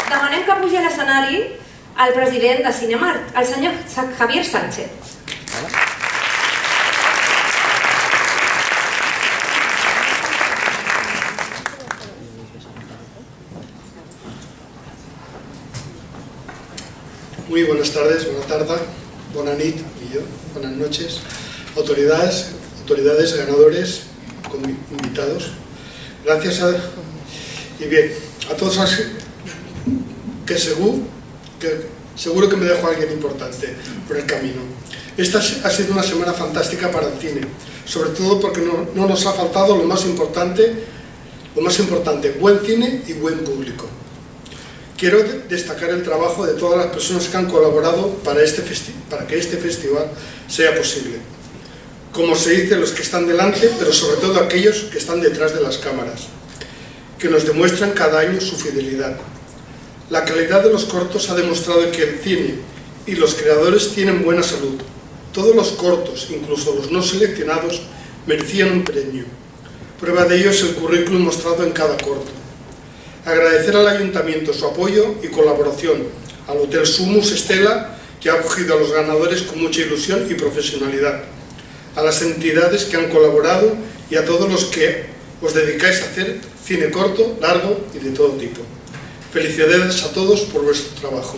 demanem que pugi a l'escenari el president de Cinemark, el senyor Javier Sánchez. Muy buenas tardes, buena tarde, buena nit, buenas noches, autoridades, ganadores, invitados. Gracias y bien, a todos que seguro que me dejo a alguien importante por el camino. Esta ha sido una semana fantástica para el cine, sobre todo porque no nos ha faltado lo más importante, buen cine y buen público. Quiero destacar el trabajo de todas las personas que han colaborado para que este festival sea posible. Como se dice, los que están delante, pero sobre todo aquellos que están detrás de las cámaras, que nos demuestran cada año su fidelidad. La calidad de los cortos ha demostrado que el cine y los creadores tienen buena salud. Todos los cortos, incluso los no seleccionados, merecían un premio. Prueba de ello es el currículum mostrado en cada corto. Agradecer al Ayuntamiento su apoyo y colaboración, al Hotel Sumus Estela, que ha acogido a los ganadores con mucha ilusión y profesionalidad, a las entidades que han colaborado y a todos los que os dedicáis a hacer cine corto, largo y de todo tipo. Felicidades a todos por vuestro trabajo.